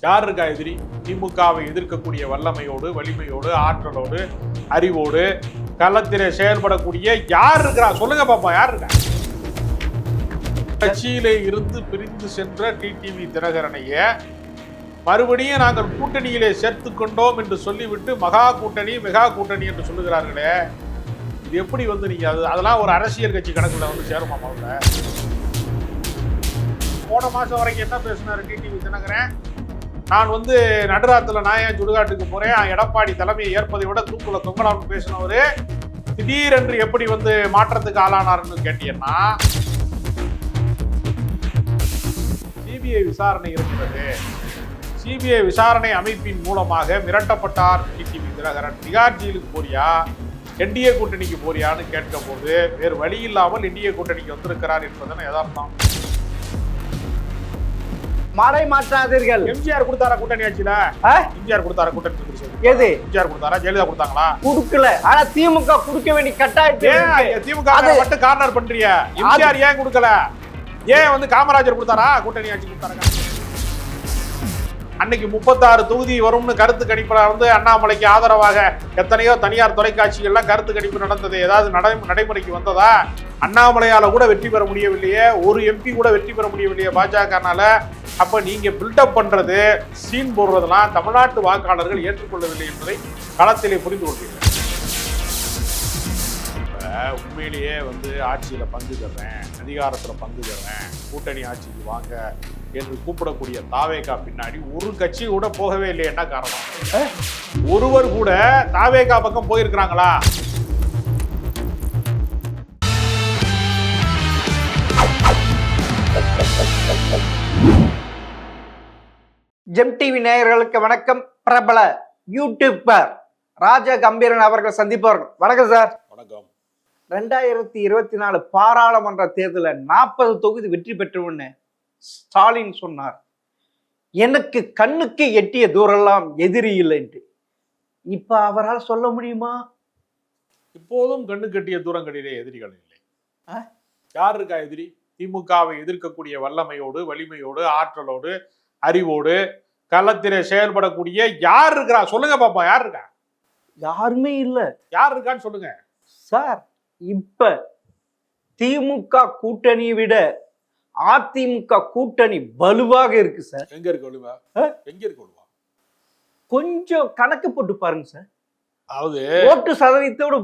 யார் இருக்கா எதிரி? திமுகவை எதிர்க்கக்கூடிய வல்லமையோடு, வலிமையோடு, ஆற்றலோடு, அறிவோடு களத்திலே செயல்படக்கூடிய யார் இருக்கிறா? சொல்லுங்க பாப்பா, யார் இருக்கா? கட்சியிலே இருந்து பிரிந்து சென்ற டிடிவி தினகரனைய மறுபடியும் நாங்கள் கூட்டணியிலே சேர்த்து கொண்டோம் என்று சொல்லிவிட்டு மெகா கூட்டணி என்று சொல்லுகிறார்களே, இது எப்படி நீங்க அதெல்லாம் ஒரு அரசியல் கட்சி கணக்குல சேருமா? முதல்ல போன மாசம் வரைக்கும் என்ன பேசினாரு டிடிவி தினகரன்? நான் நடுராத்துல நான் ஏன் சுடுகாட்டுக்கு போறேன், எடப்பாடி தலைமையை ஏற்பதை விட தூக்குல தொங்கலாம்னு பேசினவரு திடீரென்று எப்படி மாற்றத்துக்கு ஆளானார்னு கேட்டீங்கன்னா, சிபிஐ விசாரணை இருக்கிறது. சிபிஐ விசாரணை அமைப்பின் மூலமாக மிரட்டப்பட்டார் டிடிவி தினகரன். திகார் ஜெயிலுக்கு போறியா, என்டிஏ கூட்டணிக்கு போறியான்னு கேட்க போது வேறு வழி இல்லாமல் என்டிஏ கூட்டணிக்கு வந்திருக்கிறார் என்பதனை யதார்த்தம். மாலை மாற்றாதீர்கள். எம்ஜிஆர் கொடுத்தாரா கூட்டணி ஆட்சியில? எம்ஜிஆர் கொடுத்தாரா கூட்டணி? எது? எம்ஜிஆர் கொடுத்தாரா, ஜெயலலிதா கொடுத்தாங்களா? கொடுக்கல. ஆனா திமுக கொடுக்க வேண்டிய கட்டாயத்தில் திமுக மட்டும் கார்னர் பண்றிய. எம்ஜிஆர் ஏன் கொடுக்கல? ஏன் காமராஜர் கொடுத்தாரா கூட்டணி ஆட்சி கொடுத்தாரா? அன்னைக்கு 36 தொகுதி வரும்னு கருத்து கணிப்புல அண்ணாமலைக்கு ஆதரவாக எத்தனையோ தனியார் தொலைக்காட்சிகள்லாம் கருத்து கணிப்பு நடந்தது. ஏதாவது நடைமுறைக்கு வந்ததா? அண்ணாமலையால கூட வெற்றி பெற முடியவில்லையே, ஒரு எம்பி கூட வெற்றி பெற முடியவில்லையே பாஜகனால. அப்ப நீங்க பில்டப் பண்றது, சீன் போடுறதெல்லாம் தமிழ்நாட்டு வாக்காளர்கள் ஏற்றுக்கொள்ளவில்லை என்பதை களத்திலே புரிந்து கொள்வீர்கள். உண்மையிலேயே ஆட்சியில பங்கு தர்றேன், அதிகாரத்துல பங்கு தர்றேன், கூட்டணி ஆட்சிக்கு வாங்க என்று கூப்பிடக்கூடிய தாவேகா பின்னாடி ஒரு கட்சி கூட போகவே இல்லை. என்ன காரணம்? ஒருவர் கூட தாவேகா பக்கம் போயிருக்கிறாங்களா? ஜெம் டிவி நேயர்களுக்கு வணக்கம். பிரபல யூடியூபர் ராஜா கம்பீரன் அவர்கள் சந்திப்பார்கள். வணக்கம் சார். வணக்கம். 2024 பாராளுமன்ற தேர்தலில் 40 தொகுதி வெற்றி பெற்றவுன்னு ஸ்டாலின் சொன்னார், எனக்கு கண்ணுக்கு எட்டிய தூரெல்லாம் எதிரி இல்லை என்று. இப்ப அவரால் சொல்ல முடியுமா? இப்போதும் கண்ணுக்கு எட்டிய தூரங்களிலே எதிரிகள் இல்லை. யார் இருக்கா எதிரி? திமுகவை எதிர்க்கக்கூடிய வல்லமையோடு, வலிமையோடு, ஆற்றலோடு, அறிவோடு களத்திலே செயல்படக்கூடிய யார் இருக்கிறா? சொல்லுங்க பாப்பா, யார் இருக்கா? யாருமே இல்ல. யார் இருக்கான்னு சொல்லுங்க சார். இப்ப திமுக கூட்டணியை விட அதிமுக கூட்டணி வலுவாக இருக்கு சார். எங்க இருக்கு வலுவா? எங்க இருக்கு வலுவா? கொஞ்சம் கணக்கு போட்டு பாருங்க சார். அதாவது ஓட்டு சதவீதத்தோடு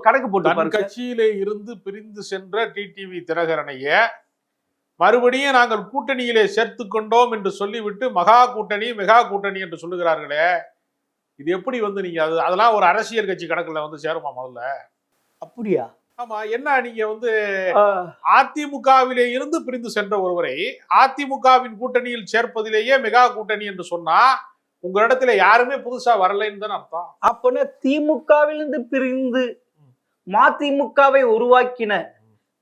கணக்கு போட்டு பாருங்க. கட்சியிலே இருந்து பிரிந்து சென்ற டிடிவி தினகரனைய மறுபடியும் நாங்கள் கூட்டணியிலே சேர்த்து கொண்டோம் என்று சொல்லிவிட்டு மெகா கூட்டணி என்று சொல்லுகிறார்களே, இது எப்படி நீங்க அதெல்லாம் ஒரு அரசியல் கட்சி கணக்குல சேருமா? முதல்ல அப்படியா? ஆமா. என்ன நீங்க அதிமுகவிலே இருந்து பிரிந்து சென்ற ஒருவரை அதிமுகவின் கூட்டணியில் சேர்ப்பதிலேயே மெகா கூட்டணி என்று சொன்னா உங்க இடத்துல யாருமே புதுசா வரலைன்னு தானே அர்த்தம். அப்பனா திமுகவிலிருந்து பிரிந்து மதிமுகவை உருவாக்கின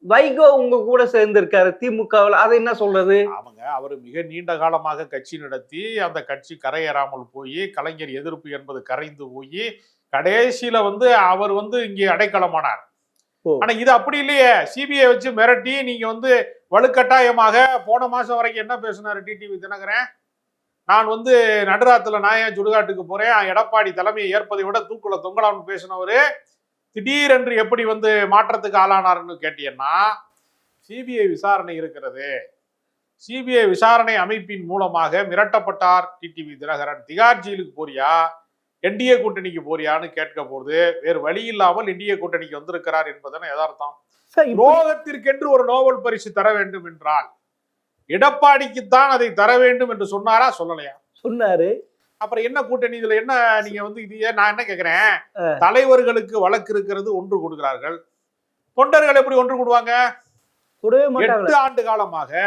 வைகோ உங்க கூட சேர்ந்திருக்காரு திமுகவில். அதை என்ன சொல்றது? அவங்க அவர் மிக நீண்ட காலமாக கட்சி நடத்தி அந்த கட்சி கரையேறாமல் போய் கலைஞர் எதிர்ப்பு என்பது கரைந்து போய் கடைசியில அவர் இங்கே அடைக்கலமானார். ஆனா இது அப்படி இல்லையே. சிபிஐ வச்சு மிரட்டி நீங்க வலுக்கட்டாயமாக போன மாசம் வரைக்கும் என்ன பேசினாரு டிடிவி தினகரன்? நான் நடுராத்துல நான் ஏன் சுடுகாட்டுக்கு போறேன், எடப்பாடி தலைமையை ஏற்பதை விட தூக்குல தொங்கலாம்னு பேசினவரு திடீரென்று எப்படி மாற்றத்துக்கு ஆளானார்னு கேட்டீங்கன்னா, சிபிஐ விசாரணை இருக்கிறது. சிபிஐ விசாரணை அமைப்பின் மூலமாக மிரட்டப்பட்டார் டிடிவி தினகரன். திகார் ஜெயிலுக்கு போறியா, என்டிஏ கூட்டணிக்கு போறியான்னு கேட்க போது வேறு வழி இல்லாமல் என்டிஏ கூட்டணிக்கு வந்திருக்கிறார் என்பதனை யதார்த்தம். துரோகத்திற்கென்று ஒரு நோபல் பரிசு தர வேண்டும் என்றால் எடப்பாடிக்குத்தான் அதை தர வேண்டும் என்று சொன்னாரா? சொல்லலையா? சொன்னாரு. அப்புறம் என்ன கூட்டணி? இதுல என்ன நீங்க இது நான் என்ன கேக்குறேன், தலைவர்களுக்கு வழக்கு இருக்கிறது ஒன்று கொடுக்கிறார்கள், தொண்டர்கள் எப்படி ஒன்று கூடுவாங்க? 8 ஆண்டு காலமாக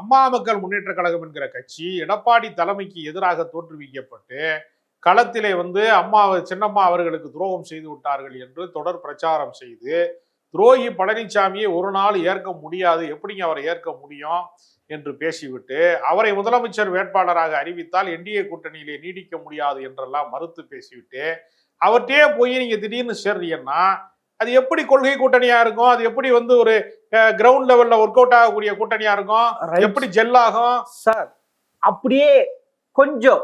அம்மா மக்கள் முன்னேற்ற கழகம் என்கிற கட்சி எடப்பாடி தலைமைக்கு எதிராக தோற்றுவிக்கப்பட்டு களத்திலே அம்மா சின்னம்மா அவர்களுக்கு துரோகம் செய்து விட்டார்கள் என்று தொடர் பிரச்சாரம் செய்து துரோகி பழனிசாமியை ஒரு நாள் ஏற்க முடியாது, எப்படிங்க அவரை ஏற்க முடியும் என்று பேசிவிட்டு அவரை முதலமைச்சர் வேட்பாளராக அறிவித்தால் என்டிஏ கூட்டணியிலே நீடிக்க முடியாது என்றெல்லாம் மறுத்து பேசிவிட்டு அவர்கிட்டயே போய் நீங்க திடீர்னு சேர்றீங்கன்னா அது எப்படி கொள்கை கூட்டணியா இருக்கும்? அது எப்படி ஒரு கிரவுண்ட் லெவல்ல ஒர்க் அவுட் ஆகக்கூடிய கூட்டணியா இருக்கும்? எப்படி ஜெல் ஆகும்? சார் அப்படியே கொஞ்சம்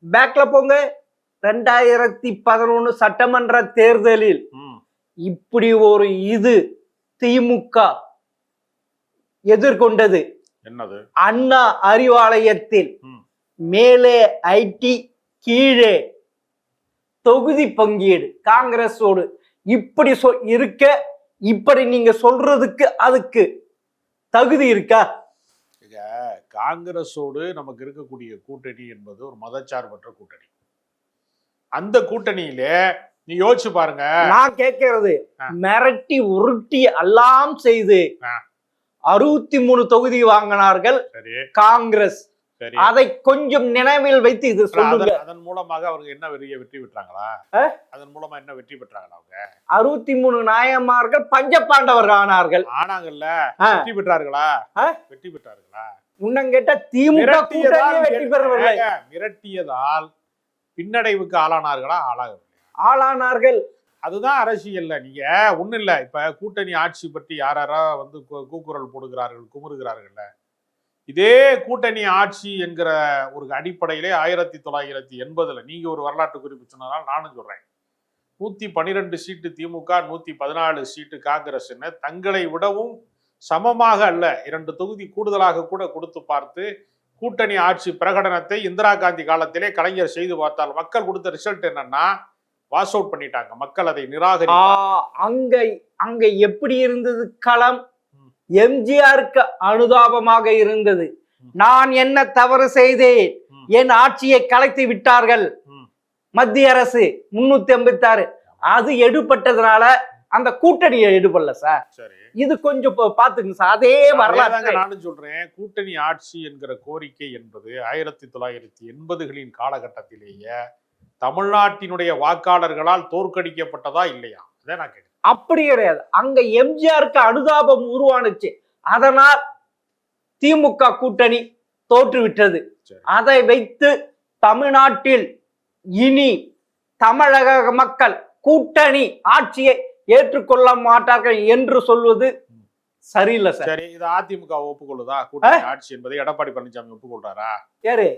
பேக்ல போங்க. 2011 சட்டமன்ற தேர்தலில் இப்படி ஒரு இது திமுக எதிர்கொண்டது. என்னது? அண்ணா அறிவாலயத்தில் மேலே ஐடி, கீழே தொகுதி பங்கீடு காங்கிரஸோடு இப்படி இருக்க, இப்படி நீங்க சொல்றதுக்கு அதுக்கு தகுதி இருக்கா? காங்கிரஸோடு நமக்கு இருக்கக்கூடிய கூட்டணி என்பது ஒரு மதச்சார்பற்ற கூட்டணி. அந்த கூட்டணியிலே நீ யோசிச்சு பாருங்க. நான் கேட்கிறது, மிரட்டி உருட்டி எல்லாம் செய்து 63 தொகுதி வாங்கினார்கள் காங்கிரஸ். அதை கொஞ்சம் நினைவில் வைத்து இது சொல்லுங்க. அதன் மூலமாக அவங்க என்ன வெற்றி பெற்றாங்களா? அதன் மூலமா என்ன வெற்றி பெற்றாங்களா? அவங்க 63 நாயன்மார்கள் பஞ்சபாண்டவர்கள் ஆனாங்கல்ல. வெற்றி பெற்றார்களா? வெற்றி பெற்றார்களா? உன்னம் கேட்ட திமுக வெற்றி பெறவில்லை. மிரட்டியதால் பின்னடைவுக்கு ஆளானார்களா? ஆளானார்கள். அதுதான் அரசியல்ல. நீங்க ஒண்ணு இல்ல, இப்ப கூட்டணி ஆட்சி பற்றி யாரா வந்து கூக்குரல் போடுகிறார்கள், குமுறுகிறார்கள்ல. இதே கூட்டணி ஆட்சி என்கிற ஒரு அடிப்படையிலே 1980 நீங்க ஒரு வரலாற்று குறிப்பு சொன்னதால் நானும் சொல்றேன். 112 சீட்டு திமுக, 114 சீட்டு காங்கிரஸ் என்ன தங்களை விடவும் சமமாக அல்ல 2 தொகுதி கூடுதலாக கூட கொடுத்து பார்த்து கூட்டணி ஆட்சி பிரகடனத்தை இந்திரா காந்தி காலத்திலே கலைஞர் செய்து பார்த்தால் மக்கள் கொடுத்த ரிசல்ட் என்னன்னா வாஷ் அவுட் பண்ணிட்டாங்க. மக்கள் அதை நிராகரித்தாங்க. அங்க எப்படி இருந்தது களம்? எம்ஜிஆருக்கு அனுதாபமாக இருந்தது. நான் என்ன தவறு செய்தேன், என் ஆட்சியை கலைத்து விட்டார்கள் மத்திய அரசு 386, அது எடுபட்டதுனால அந்த கூட்டணியை எடுபடல சார். இது கொஞ்சம் பாத்துங்க சார். அதே வரலாறு நானும் சொல்றேன். கூட்டணி ஆட்சி என்கிற கோரிக்கை என்பது 1980களின் காலகட்டத்திலேயே தமிழ்நாட்டினுடைய வாக்காளர்களால் தோற்கடிக்கப்பட்டதா இல்லையா? அதான் நான் கேட்கிறேன். அப்படி கிடையாது. அங்க எம்ஜிஆருக்கு அனுதாபம் உருவானுச்சு. அதனால் திமுக கூட்டணி தோற்றுவிட்டது. அதை வைத்து தமிழ்நாட்டில் இனி தமிழக மக்கள் கூட்டணி ஆட்சியை ஏற்றுக்கொள்ள மாட்டார்கள் என்று சொல்வது சரியில்லை சார். சரி, இது அதிமுக ஒப்புக்கொள்ளுதா கூட்டணி ஆட்சி என்பதை? எடப்பாடி பழனிசாமி ஒப்புக்கொள்றாரா? யாரு?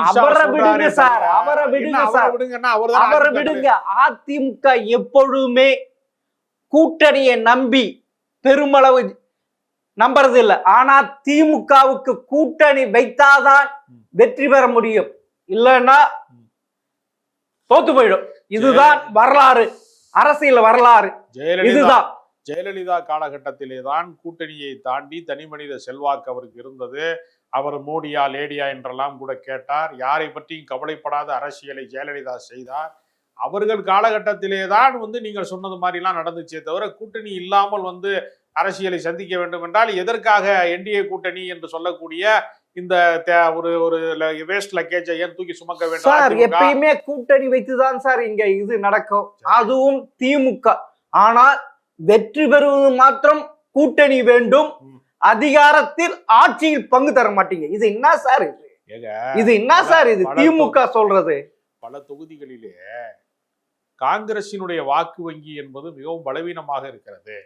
அவரை விடுங்க சார், அவரை விடுங்க சார், அவரை விடுங்க. அதிமுக எப்பொழுதுமே கூட்டணியை நம்பி பெருமளவு நம்புறது இல்லை. ஆனா திமுகவுக்கு கூட்டணி வைத்தாதான் வெற்றி பெற முடியும், இல்லைன்னா தோத்து போயிடும். இதுதான் வரலாறு, அரசியல் வரலாறு. இதுதான் ஜெயலலிதா காலகட்டத்திலே தான் கூட்டணியை தாண்டி தனி மனித செல்வாக்கு அவருக்கு இருந்தது. அவர் மோடியா லேடியா என்றெல்லாம் கூட கேட்டார். யாரை பற்றியும் கவலைப்படாத அரசியலை ஜெயலலிதா செய்தார். அவர்கள் காலகட்டத்திலே தான் வந்து நீங்கள் சொன்னது மாதிரிலாம் நடந்துச்சே தவிர கூட்டணி இல்லாமல் வந்து அரசியலை சந்திக்க வேண்டும் என்றால் எதற்காக என்டிஏ கூட்டணி என்று சொல்லக்கூடிய இந்த ஒரு வேஸ்ட் லக்கேஜை ஏன் தூக்கி சுமக்க வேண்டும்? சார் எப்பயுமே கூட்டணி வைத்துதான் சார் இங்க இது நடக்கும், அதுவும் திமுக. ஆனால் வெற்றி பெறுவது மாத்திரம் கூட்டணி வேண்டும், அதிகாரத்தில் ஆட்சியில் பங்கு தர மாட்டீங்க. இது என்ன சார்? இது என்ன சார்? இது திமுக சொல்றது. பல தொகுதிகளிலே காங்கிரசினுடைய வாக்கு வங்கி என்பது மிகவும் பலவீனமாக இருக்கிறது.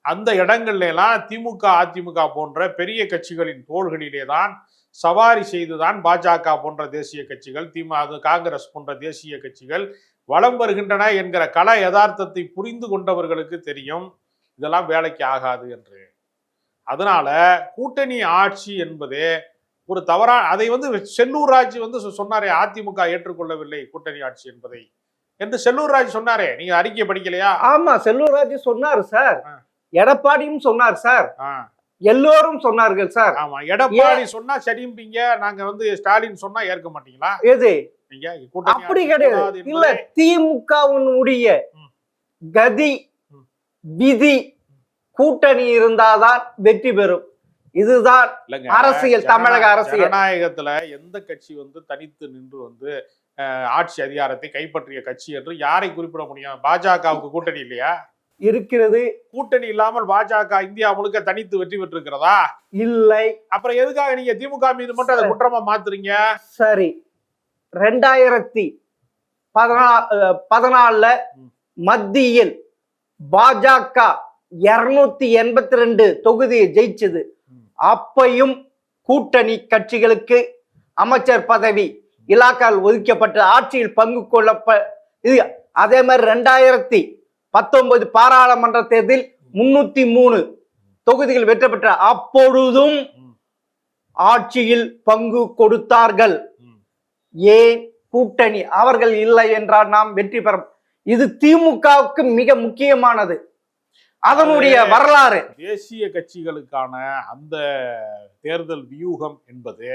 அந்த இடங்கள்ல எல்லாம் திமுக அதிமுக போன்ற பெரிய கட்சிகளின் தோள்களிலே தான் சவாரி செய்துதான் பாஜக போன்ற தேசிய கட்சிகள், காங்கிரஸ் போன்ற தேசிய கட்சிகள் வலம் வருகின்றன என்கிற கள யதார்த்தத்தை புரிந்து கொண்டவர்களுக்கு தெரியும் இதெல்லாம் வேலைக்கு ஆகாது என்று. அதனால கூட்டணி ஆட்சி என்பதே ஒரு தவறா, அதை வந்து செல்லூர் ராஜ் வந்து சொன்னாரே, அதிமுக ஏற்றுக்கொள்ளவில்லை கூட்டணி ஆட்சி என்பதை என்று செல்லூர் ராஜ் சொன்னாரே. நீங்க அறிக்கை படிக்கலையா? ஆமா, செல்லூர் ராஜ் சொன்னாரு சார், எடப்பாடியும் சொன்னார் சார், எல்லோரும் சொன்னார்கள் சார். ஆமா, எடப்பாடி சொன்னா சரிம்பீங்க, நாங்க வந்து ஸ்டாலின் சொன்னா ஏற்க மாட்டீங்களா? எது அப்படி கிடையாது. இல்ல, திமுகவுடைய கதி விதி கூட்டணி இருந்தாதான் வெற்றி பெறும். இதுதான் அரசியல், தமிழக அரசியல். ஜனநாயகத்துல எந்த கட்சி வந்து தனித்து நின்று வந்து ஆட்சி அதிகாரத்தை கைப்பற்றிய கட்சி என்று யாரை குறிப்பிட முடியும்? பாஜகவுக்கு கூட்டணி இல்லையா? இருக்கிறது. கூட்டணி இல்லாமல் பாஜக இந்தியா முழுக்க தனித்து வெற்றி பெற்றிருக்கிறதா? இல்லை. அப்புறம் எதுக்காக நீங்க திமுக மீது மட்டும் அதை குற்றமா மாத்துறீங்க? சரி, 2014 மத்தியில் பாஜக 282 தொகுதியை ஜெயிச்சது. அப்பையும் கூட்டணி கட்சிகளுக்கு அமைச்சர் பதவி இலாக்கால் ஒதுக்கப்பட்டு ஆட்சியில் பங்கு இது அதே மாதிரி 2019 பாராளுமன்ற தேர்தலில் 303 தொகுதிகள் வெற்றி பெற்ற அப்பொழுதும் ஆட்சியில் பங்கு கொடுத்தார்கள். ஏன் கூட்டணி அவர்கள் இல்லை என்றால் நாம் வெற்றி பெற. இது திமுகவுக்கு மிக முக்கியமானது. அதனுடைய வரலாறு தேசிய கட்சிகளுக்கான அந்த தேர்தல் வியூகம் என்பது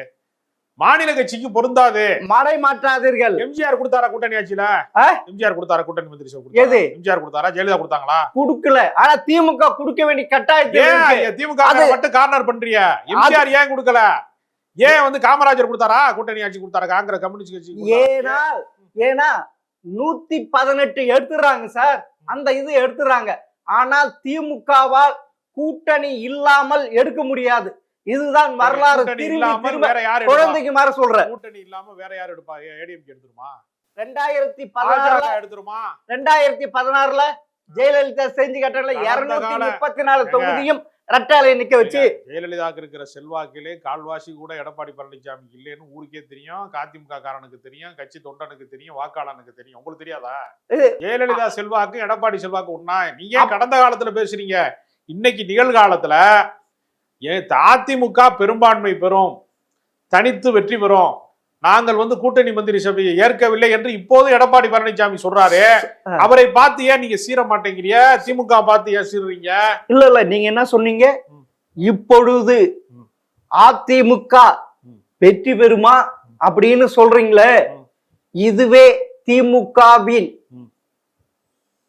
மாநில கட்சிக்கு பொருந்தாது. மடை மாற்றாதீர்கள். எம்ஜிஆர் கொடுத்தாரா கூட்டணி ஆட்சியில? எம்ஜிஆர் கொடுத்தாரா கூட்டணி மந்திரி சபை? எது எம்ஜிஆர் கொடுத்தாரா? ஜெயலலிதா கொடுத்தாங்களா? கொடுக்கல. ஆனா திமுக கொடுக்க வேண்டிய கட்டாயத்தை திமுக மட்டும் கார்னர் பண்றிய. எம்ஜிஆர் ஏன் கொடுக்கல? ஏன் வந்து காமராஜர் கொடுத்தாரா கூட்டணி ஆட்சி கொடுத்தாரா காங்கிரஸ் கம்யூனிஸ்ட் கட்சி? ஏன்னா 118 எடுத்துறாங்க சார், அந்த இது எடுத்துறாங்க. ஆனால் திமுகவால் கூட்டணி இல்லாமல் எடுக்க முடியாது. இதுதான் வரலாறு. குழந்தைக்கு மாற சொல்ற கூட்டணி இல்லாம வேற யார் எடுப்பா? ஏடிஎம்கே எடுத்துருமா? 2016 எடுத்துருமா? 2016ல ஜெயலலிதா செஞ்சு கட்டல 234 தொகுதியும் ரெட்டாலை நிக்க வச்சு. ஜெயலலிதாக்கு இருக்கிற செல்வாக்கிலே கால்வாசி கூட எடப்பாடி பழனிசாமி இல்லைன்னு ஊருக்கே தெரியும், அதிமுக காரனுக்கு தெரியும், கட்சி தொண்டனுக்கு தெரியும், வாக்காளனுக்கு தெரியும். உங்களுக்கு தெரியாதா? ஜெயலலிதா செல்வாக்கு எடப்பாடி செல்வாக்கு ஒண்ணா? நீங்க கடந்த காலத்துல பேசுறீங்க. இன்னைக்கு நிகழ்காலத்துல அதிமுக பெரும்பான்மை பெறும், தனித்து வெற்றி பெறும், நாங்கள் வந்து கூட்டணி மந்திரி சபையை ஏற்கவில்லை என்று இப்போது எடப்பாடி பழனிசாமி சொல்றாரு. அவரை பார்த்து ஏன் நீங்க சீர மாட்டேங்கிறீங்க? திமுக பார்த்து ஏன் சீர்றீங்க? இல்ல நீங்க என்ன சொன்னீங்க? இப்பொழுது அதிமுக வெற்றி பெறுமா அப்படின்னு சொல்றீங்களே, இதுவே திமுகவின்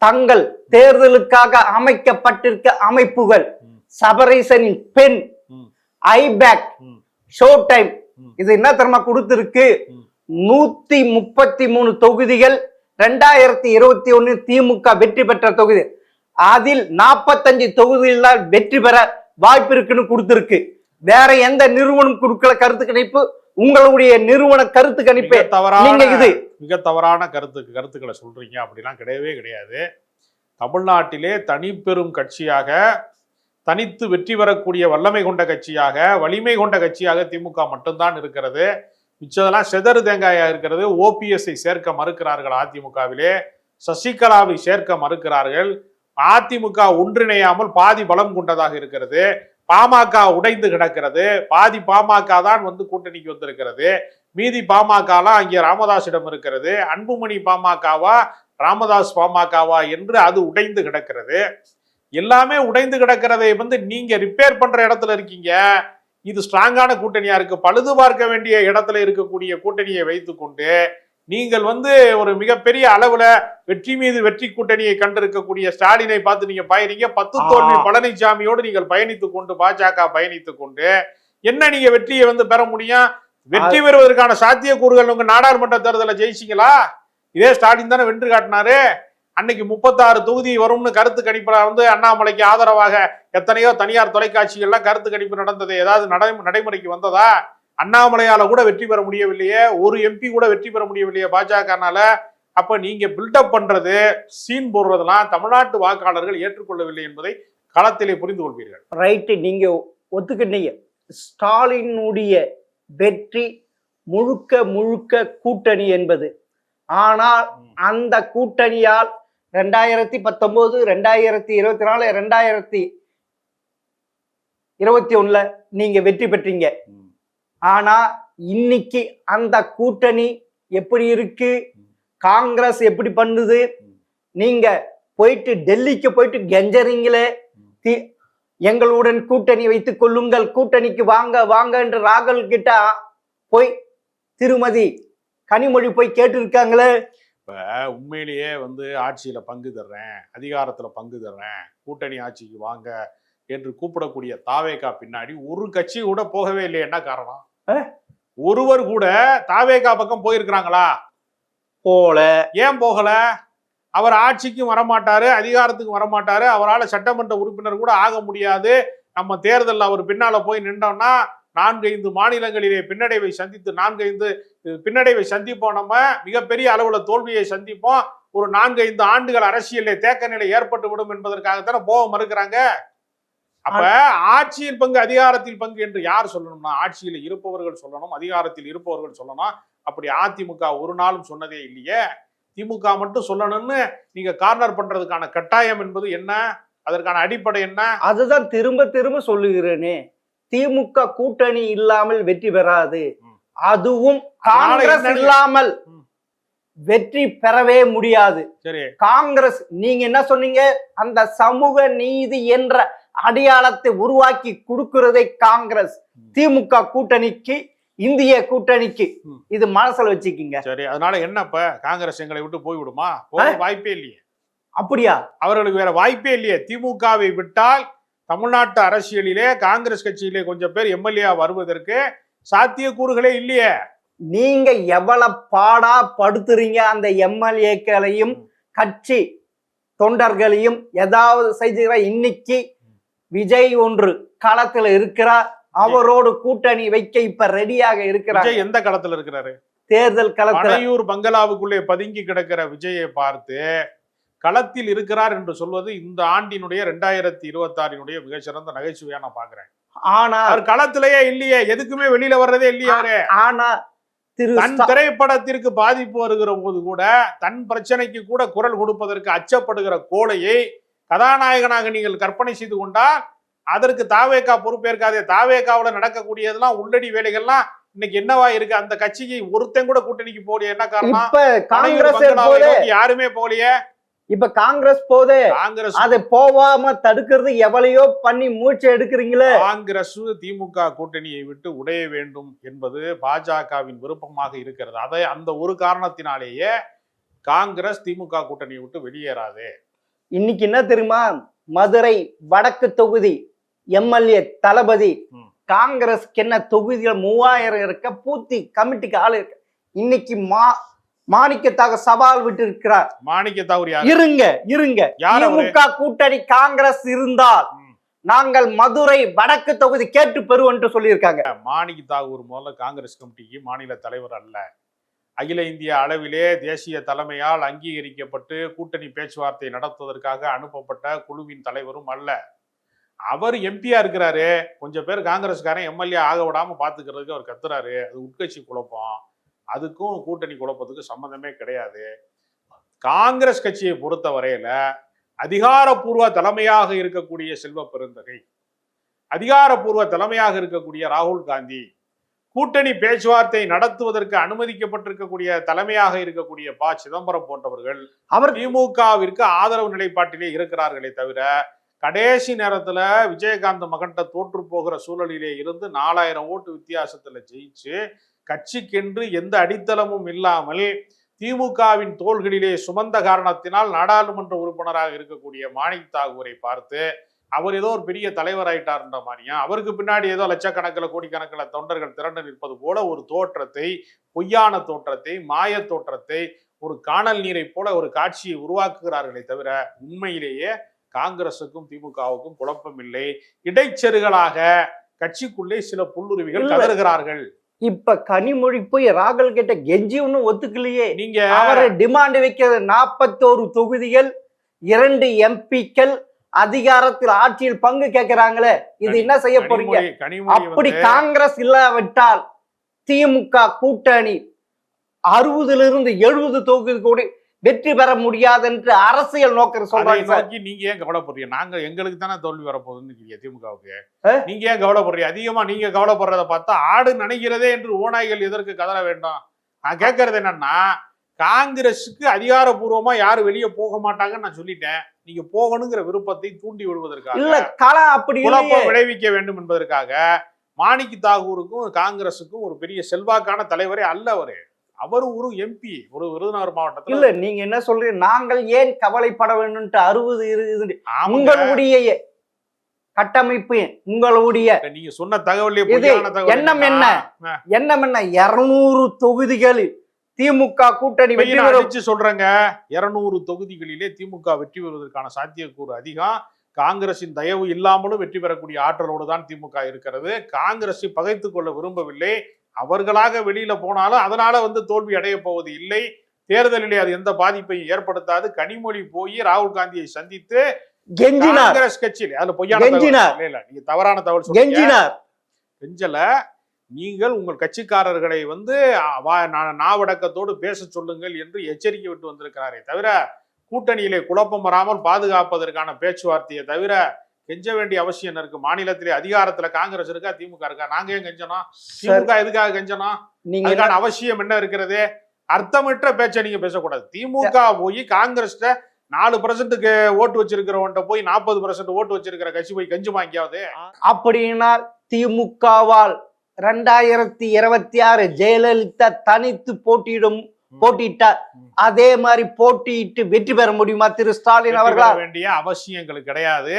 தங்கள் தேர்தலுக்காக அமைக்கப்பட்டிருக்க அமைப்புகள் சபரீசனின் பெண், ஐபேக், ஷோ டைம், இது என்ன தெரியுமா கொடுத்திருக்கு? 133 தொகுதிகள் 2021 திமுக வெற்றி பெற்ற தொகுதி. அதில் 45 தொகுதியில் தான் வெற்றி பெற வாய்ப்பு இருக்குன்னு கொடுத்திருக்கு. வேற எந்த நிறுவனம் கொடுக்கல கருத்து கணிப்பு. உங்களுடைய நிறுவன கருத்து கணிப்பு மிக தவறான கருத்துக்களை சொல்றீங்க. அப்படிலாம் கிடையவே கிடையாது. தமிழ்நாட்டிலே தனிப்பெரும் கட்சியாக, தனித்து வெற்றி பெறக்கூடிய வல்லமை கொண்ட கட்சியாக, வலிமை கொண்ட கட்சியாக திமுக மட்டும்தான் இருக்கிறது. மிச்சதெல்லாம் செதறு தேங்காயா இருக்கிறது. ஓபிஎஸ்ஐ சேர்க்க மறுக்கிறார்கள் அதிமுகவிலே, சசிகலாவை சேர்க்க மறுக்கிறார்கள். அதிமுக ஒன்றிணையாமல் பாதி பலம் கொண்டதாக இருக்கிறது. பாமக உடைந்து கிடக்கிறது. பாதி பாமக தான் வந்து கூட்டணிக்கு வந்திருக்கிறது. மீதி பாமகலாம் அங்கே ராமதாஸிடம் இருக்கிறது. அன்புமணி பாமகவா ராமதாஸ் பாமகவா என்று அது உடைந்து கிடக்கிறது. எல்லாமே உடைந்து கிடக்கிறதை வந்து நீங்க ரிப்பேர் பண்ற இடத்துல இருக்கீங்க. இது ஸ்ட்ராங்கான கூட்டணியா இருக்கு. பழுது பார்க்க வேண்டிய இடத்துல இருக்கக்கூடிய கூட்டணியை வைத்துக்கொண்டு நீங்கள் வந்து ஒரு மிகப்பெரிய அளவுல வெற்றி மீது வெற்றி கூட்டணியை கண்டிருக்கக்கூடிய ஸ்டாலினை பார்த்து நீங்க பயணிங்க. 10 தோல்வி பழனிசாமியோடு நீங்கள் பயணித்துக் கொண்டு, பாஜக பயணித்துக் கொண்டு என்ன நீங்க வெற்றியை வந்து பெற முடியும்? வெற்றி பெறுவதற்கான சாத்தியக்கூறுகள் உங்க நாடாளுமன்ற தேர்தலை ஜெயிச்சிங்களா? இதே ஸ்டாலின் தானே வென்று காட்டினாரு. அன்னைக்கு 36 தொகுதி வரும்னு கருத்து கணிப்புல வந்து அண்ணாமலைக்கு ஆதரவாக எத்தனையோ தனியார் தொலைக்காட்சிகள்லாம் கருத்து கணிப்பு நடந்தது. ஏதாவது நடைமுறைக்கு வந்ததா? அண்ணாமலையால கூட வெற்றி பெற முடியவில்லையே, ஒரு எம்பி கூட வெற்றி பெற முடியவில்லையே பாஜகனால. அப்ப நீங்க பில்டப் பண்றது, சீன் போடுறதெல்லாம் தமிழ்நாட்டு வாக்காளர்கள் ஏற்றுக்கொள்ளவில்லை என்பதை களத்திலே புரிந்து கொள்வீர்கள். ரைட்டு, நீங்க ஒத்துக்கிட்டீங்க. ஸ்டாலினுடைய வெற்றி முழுக்க முழுக்க கூட்டணி என்பது. ஆனால் அந்த கூட்டணியால் 2019, 2024, 2021 நீங்க வெற்றி பெற்றீங்க. ஆனா இன்னைக்கு அந்த கூட்டணி எப்படி இருக்கு? காங்கிரஸ் எப்படி பண்ணுது? நீங்க போயிட்டு டெல்லிக்கு போயிட்டு கெஞ்சறீங்களே, எங்களுடன் கூட்டணி வைத்துக் கொள்ளுங்கள், கூட்டணிக்கு வாங்க வாங்க என்று ராகுல் கிட்ட போய் திருமதி கனிமொழி போய் கேட்டு இருக்காங்களே. இப்ப உண்மையிலேயே வந்து ஆட்சியில பங்கு தர்றேன், அதிகாரத்துல பங்கு தர்றேன், கூட்டணி ஆட்சிக்கு வாங்க என்று கூப்பிடக்கூடிய தாவேகா பின்னாடி ஒரு கட்சி கூட போகவே இல்லை. என்ன காரணம்? ஒருவர் கூட தாவேகா பக்கம் போயிருக்கிறாங்களா? போல. ஏன் போகல? அவர் ஆட்சிக்கும் வரமாட்டாரு, அதிகாரத்துக்கும் வரமாட்டாரு, அவரால் சட்டமன்ற உறுப்பினர் கூட ஆக முடியாது. நம்ம தேர்தலில் அவர் பின்னால போய் நின்றோம்னா 4-5 மாநிலங்களிலே பின்னடைவை சந்தித்து 4-5 பின்னடைவை சந்திப்போம். நம்ம மிகப்பெரிய அளவுல தோல்வியை சந்திப்போம். ஒரு 4-5 ஆண்டுகள் அரசியலில் தேக்க நிலை ஏற்பட்டு விடும் என்பதற்காகத்தானே போக மறுக்கிறாங்க. அப்ப ஆட்சியில் பங்கு அதிகாரத்தில் பங்கு என்று யார் சொல்லணும்னா ஆட்சியில் இருப்பவர்கள் சொல்லணும், அதிகாரத்தில் இருப்பவர்கள் சொல்லணும். அப்படி அதிமுக ஒரு நாளும் சொன்னதே இல்லையே. திமுக மட்டும் சொல்லணும்னு நீங்க கார்னர் பண்றதுக்கான கட்டாயம் என்பது என்ன? அதற்கான அடிப்படை என்ன? அதுதான் திரும்ப திரும்ப சொல்லுகிறேனே, திமுக கூட்டணி இல்லாமல் வெற்றி பெறாது. அதுவும் காங்கிரஸ் இல்லாமல் வெற்றி பெறவே முடியாது. சரி, காங்கிரஸ் நீங்க என்ன சொன்னீங்க, அந்த சமூக நீதி என்ற அடையாளத்தை உருவாக்கி கொடுக்கிறதை காங்கிரஸ். திமுக கூட்டணிக்கு, இந்திய கூட்டணிக்கு இது மனசுல வச்சுக்கிங்க. சரி, அதனால என்ன இப்ப காங்கிரஸ் எங்களை விட்டு போய் விடுமா? போக வாய்ப்பே இல்லையே. அப்படியா? அவர்களுக்கு வேற வாய்ப்பே இல்லையே. திமுகவை விட்டால் தமிழ்நாட்டு அரசியலிலே காங்கிரஸ் கட்சியிலே கொஞ்சம் பேர் எம்எல்ஏ வருவதற்கு சாத்தியக்கூறுகளே இல்லையே. நீங்க எவ்வளவு பாடா படுத்துறீங்க அந்த எம்எல்ஏக்களையும் கட்சி தொண்டர்களையும் ஏதாவது செய்கிற. இன்னைக்கு விஜய் ஒன்று களத்துல இருக்கிறார், அவரோடு கூட்டணி வைக்க இப்ப ரெடியாக இருக்கிறார். எந்த களத்துல இருக்கிறாரு? தேர்தல் களத்துல. பனையூர் பங்களாவுக்குள்ளே பதுங்கி கிடக்கிற விஜயை பார்த்து களத்தில் இருக்கிறார் என்று சொல்வது இந்த ஆண்டினுடைய 2026 மிகச்சிறந்த நகைச்சுவையா நான் பாக்குறேன். ஆனா அவர் களத்திலேயே இல்லையே, எதுக்குமே வெளியில வர்றதே இல்லையே. அவரு ஆனா தன் திரைப்படத்திற்கு பாதிப்பு வருகிற போது கூட, தன் பிரச்சனைக்கு கூட குரல் கொடுப்பதற்கு அச்சப்படுகிற கோழையை கதாநாயகனாக நீங்கள் கற்பனை செய்து கொண்டால் அதற்கு தாவேகா பொறுப்பேற்காதே. தாவேகாவுல நடக்கக்கூடியதெல்லாம் உள்ளடி வேலைகள்லாம் இன்னைக்கு என்னவா இருக்கு? அந்த கட்சிக்கு ஒருத்தன் கூட கூட்டணிக்கு போகலையே. என்ன காரணம்? இப்ப காங்கிரஸ் யாருமே போகலையே. இப்ப காங்கிரஸ் போதே, காங்கிரஸ் அதை போவாம தடுக்கிறது எவ்வளையோ பண்ணி மூச்சை எடுக்கிறீங்களே. காங்கிரஸ் திமுக கூட்டணியை விட்டு உடைய வேண்டும் என்பது பாஜகவின் விருப்பமாக இருக்கிறது. அதை அந்த ஒரு காரணத்தினாலேயே காங்கிரஸ் திமுக கூட்டணியை விட்டு வெளியேறாது. இன்னைக்கு என்ன தெரியுமா, மதுரை வடக்கு தொகுதி எம்எல்ஏ தளபதி காங்கிரஸ்க்கு என்ன தொகுதிகள் 3000 இருக்க, பூத்தி கமிட்டிக்கு ஆள் இருக்கு. இன்னைக்கு மாணிக்கத்தாக சவால் விட்டு இருக்கிறார். மாணிக்கத்தாவூர் இருங்க திமுக கூட்டணி காங்கிரஸ் இருந்தால் நாங்கள் மதுரை வடக்கு தொகுதி கேட்டு பெறுவோம் சொல்லியிருக்காங்க. மாணிக்கத்தாவூர் முதல்ல காங்கிரஸ் கமிட்டிக்கு மாநில தலைவர் அல்ல, அகில இந்திய அளவிலே தேசிய தலைமையால் அங்கீகரிக்கப்பட்டு கூட்டணி பேச்சுவார்த்தை நடத்துவதற்காக அனுப்பப்பட்ட குழுவின் தலைவரும் அல்ல. அவர் எம்பியா இருக்கிறாரு. கொஞ்சம் பேர் காங்கிரஸ்காரன் எம்எல்ஏ ஆக விடாம பாத்துக்கிறதுக்கு அவர் கத்துறாரு. அது உட்கட்சி குழப்பம். அதுக்கும் கூட்டணி குழப்பத்துக்கு சம்பந்தமே கிடையாது. காங்கிரஸ் கட்சியை பொறுத்த வரையில அதிகாரப்பூர்வ தலைமையாக இருக்கக்கூடிய செல்வ பெருந்தகை, அதிகாரப்பூர்வ தலைமையாக இருக்கக்கூடிய ராகுல் காந்தி, கூட்டணி பேச்சுவார்த்தை நடத்துவதற்கு அனுமதிக்கப்பட்டிருக்கக்கூடிய தலைமையாக இருக்கக்கூடிய ப. சிதம்பரம் போன்றவர்கள் அவர் திமுகவிற்கு ஆதரவு நிலைப்பாட்டிலே இருக்கிறார்களே தவிர, கடைசி நேரத்துல விஜயகாந்த் மகன்கிட்ட தோற்று போகிற சூழலிலே இருந்து 4000 ஓட்டு வித்தியாசத்துல ஜெயிச்சு கட்சிக்கென்று எந்த அடித்தளமும் இல்லாமல் திமுகவின் தோள்களிலே சுமந்த காரணத்தினால் நாடாளுமன்ற உறுப்பினராக இருக்கக்கூடிய மாணிக் தாகூரை பார்த்து அவர் ஏதோ ஒரு பெரிய தலைவர் ஆயிட்டார்ன்ற மாதிரியா, அவருக்கு பின்னாடி ஏதோ லட்சக்கணக்கில் கோடிக்கணக்கில் தொண்டர்கள் திரண்டு நிற்பது போல ஒரு தோற்றத்தை, பொய்யான தோற்றத்தை, மாய தோற்றத்தை, ஒரு காணல் நீரை போல ஒரு காட்சியை உருவாக்குகிறார்களே தவிர உண்மையிலேயே காங்கிரசுக்கும் திமுகவுக்கும் குழப்பம் இல்லை. இடைச்செருகலாக கட்சிக்குள்ளே சில புல்லுருவிகள் கதறுகிறார்கள். இப்ப கனிமொழி போய் ராகுல் கிட்ட கெஞ்சி ஒன்னும் ஒத்துக்கலையே. நீங்க அவரை டிமாண்ட் வைக்கிறது 41 தொகுதிகள், 2 எம்பிக்கள், அதிகாரத்தில் ஆட்சியில் பங்கு கேட்கிறாங்களே, இது என்ன செய்ய போறீங்க? அப்படி காங்கிரஸ் இல்லாவிட்டால் திமுக கூட்டணி 60-70 தொகுதி கூட வெற்றி பெற முடியாது என்று அரசியல் நோக்கம் சொல்றாங்க. நீங்க ஏன் கவலைப்படுறீங்க? நாங்க எங்களுக்கு தானே தோல்வி வரப்போகுதுன்னு திமுகவுக்கு நீங்க ஏன் கவலைப்படுறீங்க? அதிகமா நீங்க கவலைப்படுறத பார்த்தா ஆடு நினைக்கிறதே என்று ஓநாய்கள் எதற்கு கதற வேண்டாம்? நான் கேட்கறது என்னன்னா, காங்கிரஸுக்கு அதிகாரப்பூர்வமா யாரும் வெளியே போக மாட்டாங்கன்னு நான் சொல்லிட்டேன். நீங்க போகணுங்கிற விருப்பத்தை தூண்டி விடுவதற்காக, இல்ல களம் அப்படி குழப்பம் விளைவிக்க வேண்டும் என்பதற்காக மாணிக் தாகூருக்கும் காங்கிரசுக்கும் ஒரு பெரிய செல்வாக்கான தலைவரே அல்ல அவரு. அவர் ஒரு எம்பி, ஒரு விருதுநகர் மாவட்டத்தில். இல்ல நீங்க என்ன சொல்றீங்க, நாங்கள் ஏன் கவலைப்பட வேண்டும்? 60 உங்களுடைய கட்டமைப்பு, உங்களுடைய நீங்க சொன்ன தகவல் எண்ணம் என்ன? 200 தொகுதிகள் திமுக கூட்டணி வெற்றி சொல்றேங்க. 200 தொகுதிகளிலே திமுக வெற்றி பெறுவதற்கான சாத்தியக்கூறு அதிகம். காங்கிரசின் தயவு இல்லாமலும் வெற்றி பெறக்கூடிய ஆற்றலோடு தான் திமுக இருக்கிறது. காங்கிரஸை பகைத்துக் கொள்ள விரும்பவில்லை. அவர்களாக வெளியில போனாலும் அதனால தோல்வி அடைய போவது இல்லை. தேர்தலிலே அது எந்த பாதிப்பையும் ஏற்படுத்தாது. கனிமொழி போய் ராகுல் காந்தியை சந்தித்து கெஞ்சினார் காங்கிரஸ் கட்சியில அதுல பொய்யான கெஞ்சினார். தகவல் இல்ல, நீங்க தவறான தகவல் சொல்றீங்க. கெஞ்சினார். கெஞ்சல, நீங்கள் உங்கள் கட்சிக்காரர்களை வந்து நாவடக்கத்தோடு பேச சொல்லுங்கள் என்று எச்சரிக்கை விட்டு வந்திருக்கிறாரே தவிர கூட்டணியிலே குழப்பம் வராமல் பாதுகாப்பதற்கான பேச்சுவார்த்தையை தவிர கெஞ்ச வேண்டிய அவசியம் என்ன இருக்கு? மாநிலத்திலே அதிகாரத்துல காங்கிரஸ் இருக்கா, திமுக இருக்கா? நாங்க ஏன் கெஞ்சணும்? திமுக எதுக்காக கெஞ்சணும்? நீங்க அதுக்கான அவசியம் என்ன இருக்கிறது? அர்த்தமற்ற பேச்சை நீங்க பேசக்கூடாது. திமுக போய் காங்கிரஸ்ல 4% ஓட்டு வச்சிருக்கிறவன்ட்ட போய் 40% ஓட்டு வச்சிருக்கிற கட்சி போய் கெஞ்சுமா எங்கேயாவது? அப்படின்னா திமுகவால் 2026 ஜெயலலிதா தனித்து போட்டியிட்டார். அதே மாதிரி போட்டியிட்டு வெற்றி பெற முடியுமா திரு ஸ்டாலின் அவர்களால்? வேண்டிய அவசியங்களுக்கு கிடையாது.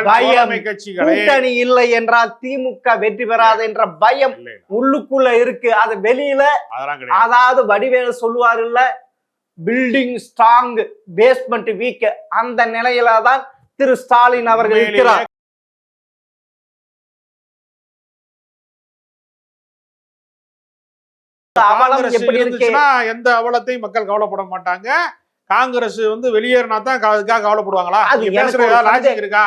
பயம், கட்சிகளை கூட்டணி இல்லை என்றால் திமுக வெற்றி பெறாது என்ற பயம் உள்ளுக்குள்ள இருக்கு. அது வெளியில அதெல்லாம் கிடையாது. அதாவது வடிவேலு சொல்லுவாரு இல்ல, பில்டிங் ஸ்ட்ராங் பேஸ்மெண்ட் வீக், அந்த நிலையில தான் திரு ஸ்டாலின் அவர்கள் இருக்கிறார். அவலம் எப்படி இருக்கு? எந்த அவலத்தையும் மக்கள் கவலைப்பட மாட்டாங்க. காங்கிரஸ் வந்து வெளியேறினா தான் அதுக்காக கவலைப்படுவாங்களா? அது பேசுற லாஜிக் இருக்கா?